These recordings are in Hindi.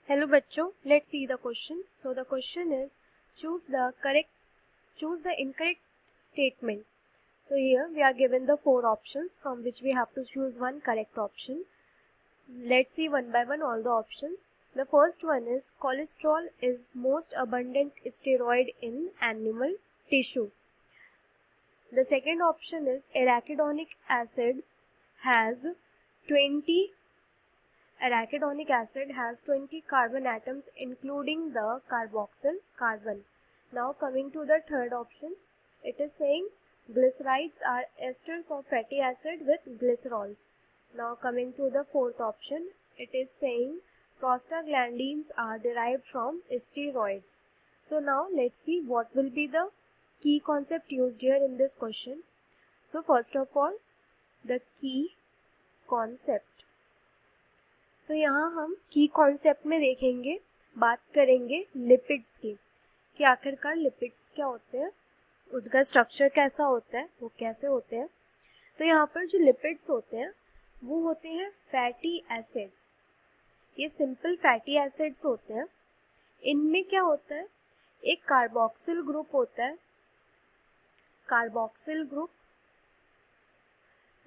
Hello बच्चों, let's see the question. So the question is choose the incorrect statement. So here we are given the 4 options from which we have to choose one correct option. Let's see one by one all the options. The first one is cholesterol is most abundant steroid in animal tissue. The second option is arachidonic acid has 20 carbon atoms including the carboxyl carbon. Now coming to the third option, it is saying glycerides are esters of fatty acid with glycerols. Now coming to the fourth option, it is saying prostaglandins are derived from steroids. So now let's see what will be the key concept used here in this question. So first of all, the key concept. तो यहाँ हम की कॉन्सेप्ट में देखेंगे, बात करेंगे लिपिड्स की कि आखिरकार लिपिड्स क्या होते हैं, उनका स्ट्रक्चर कैसा होता है, वो कैसे होते हैं। तो यहाँ पर जो लिपिड्स होते हैं वो होते हैं फैटी एसिड्स। ये सिंपल फैटी एसिड्स होते हैं। इनमें क्या होता है, एक कार्बोक्सिल ग्रुप होता है, कार्बोक्सिल ग्रुप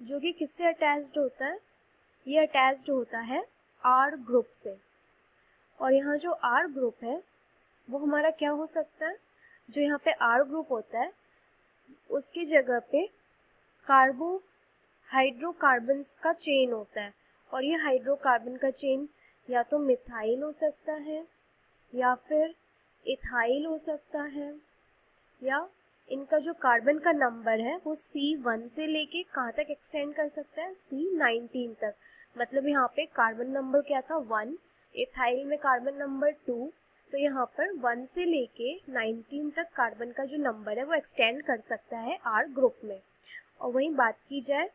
जो कि किससे अटैच्ड होता है, ये अटैच्ड होता है आर ग्रुप से। और यहाँ जो आर ग्रुप है वो हमारा क्या हो सकता है, जो यहाँ पे आर ग्रुप होता है उसकी जगह पे हाइड्रोकार्बन्स का चेन होता है। और ये हाइड्रोकार्बन का चेन या तो मिथाइल हो सकता है या फिर इथाइल हो सकता है, या इनका जो कार्बन का नंबर है वो C1 से लेके कहाँ तक एक्सटेंड कर सकता है, C19 तक। मतलब यहाँ पे कार्बन नंबर क्या था 1, इथाइल में कार्बन नंबर 2, तो यहाँ पर 1 से लेके 19 तक कार्बन का जो नंबर है वो एक्सटेंड कर सकता है आर ग्रुप में। और वहीं बात की जाए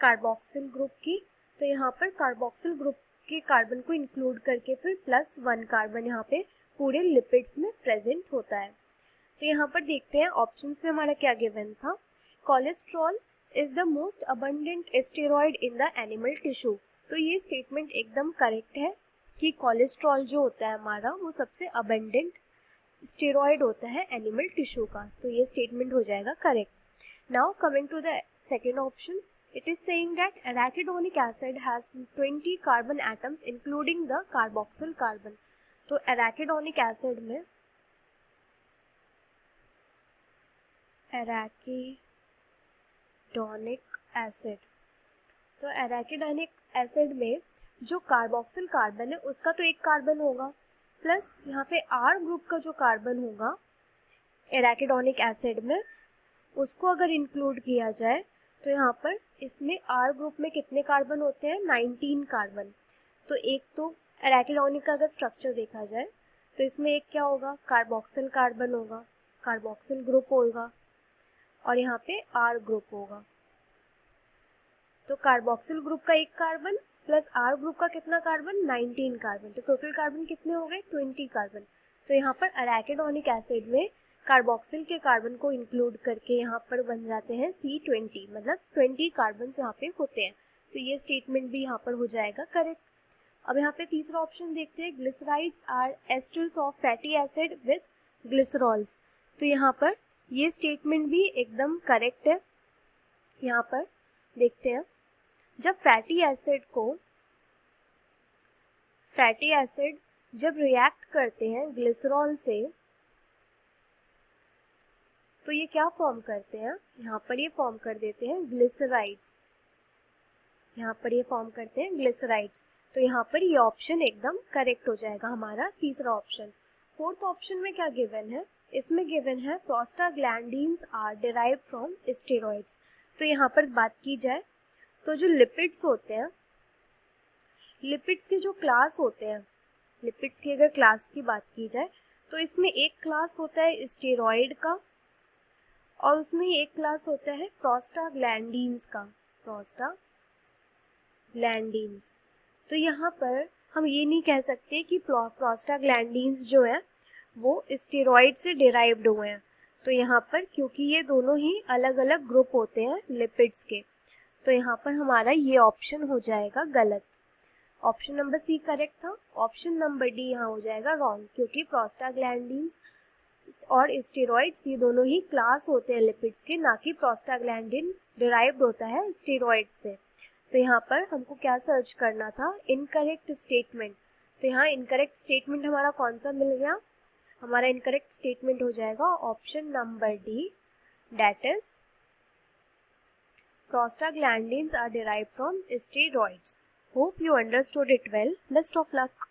कार्बोक्सिल ग्रुप की, तो यहाँ पर कार्बोक्सिल ग्रुप के कार्बन को इंक्लूड करके फिर +1 कार्बन यहाँ पे पूरे लिपिड्स में प्रेजेंट होता है। तो यहाँ पर देखते हैं ऑप्शंस में हमारा क्या गिवन था। Cholesterol is the most abundant steroid in the animal tissue. तो ये स्टेटमेंट एकदम करेक्ट है कि कोलेस्ट्रॉल जो होता है हमारा वो सबसे अबंडेंट स्टेरॉइड होता है एनिमल टिश्यू का। तो ये स्टेटमेंट हो जाएगा correct. Now coming to the second option, it is saying that arachidonic acid has 20 carbon atoms including the carboxyl carbon. तो arachidonic acid में एराकिडोनिक एसिड में जो कार्बोक्सिल कार्बन है उसका तो एक कार्बन होगा, प्लस यहाँ पे आर ग्रुप का जो कार्बन होगा एराकिडोनिक एसिड में उसको अगर इंक्लूड किया जाए तो यहाँ पर इसमें आर ग्रुप में कितने कार्बन होते हैं, 19 कार्बन। तो एक तो एराकिडोनिक का अगर स्ट्रक्चर देखा जाए तो इसमें एक क्या होगा, कार्बोक्सिल कार्बन होगा, कार्बोक्सिल ग्रुप होगा, और यहाँ पे आर ग्रुप होगा। तो कार्बोक्सिल ग्रुप का एक कार्बन प्लस आर ग्रुप का कितना कार्बन, 19 कार्बन। तो टोटल कार्बन कितने हो गए, 20 कार्बन। तो यहाँ पर एराकिडोनिक एसिड में कार्बोक्सिल के कार्बन को इंक्लूड करके यहाँ पर बन जाते हैं C20, मतलब 20 कार्बन यहाँ पे होते हैं। तो ये स्टेटमेंट भी यहाँ पर हो जाएगा करेक्ट। अब यहाँ पे तीसरा ऑप्शन देखते हैं, glycerides are esters of fatty acid with glycerols. तो यहाँ पर ये स्टेटमेंट भी एकदम करेक्ट है। यहाँ पर देखते हैं, जब फैटी एसिड जब रिएक्ट करते हैं ग्लिसरॉल से तो ये क्या फॉर्म करते हैं, यहाँ पर ये फॉर्म कर देते हैं ग्लिसराइड्स। यहाँ पर ये फॉर्म करते हैं ग्लिसराइड्स। तो यहाँ पर ये ऑप्शन एकदम करेक्ट हो जाएगा हमारा तीसरा ऑप्शन। फोर्थ ऑप्शन में क्या गिवन है, इसमें गिवन है prostaglandins are derived from steroids. तो यहाँ पर बात की जाए तो जो लिपिड्स होते हैं, लिपिड्स के जो क्लास होते हैं, लिपिड्स की अगर क्लास की बात की जाए तो इसमें एक क्लास होता है स्टेरॉइड का और उसमें एक क्लास होता है प्रोस्टाग्लैंडिन्स का, प्रोस्टाग्लैंडिन्स। तो यहाँ पर हम ये नहीं कह सकते कि प्रोस्टाग्लैंडिन्स जो है वो स्टेरॉइड से डिराइव्ड हुए हैं। तो यहाँ पर क्योंकि ये दोनों ही अलग अलग ग्रुप होते हैं लिपिड्स के, तो यहाँ पर हमारा ये ऑप्शन हो जाएगा गलत। ऑप्शन नंबर सी करेक्ट था। ऑप्शन नंबर डी यहाँ हो जाएगा रॉन्ग, क्योंकि प्रोस्टाग्लैंडिन्स और स्टेरॉइड्स ये दोनों ही क्लास होते हैं लिपिड्स के, ना कि प्रोस्टाग्लैंडिन डिराइव्ड होता है स्टेरॉइड से। तो यहाँ पर हमको क्या सर्च करना था, इनकरेक्ट स्टेटमेंट। तो यहाँ इनकरेक्ट स्टेटमेंट हमारा कौन सा मिल गया, हमारा इनकरेक्ट स्टेटमेंट हो जाएगा option number D, that is prostaglandins are derived from steroids. Hope you understood it well. Best of luck.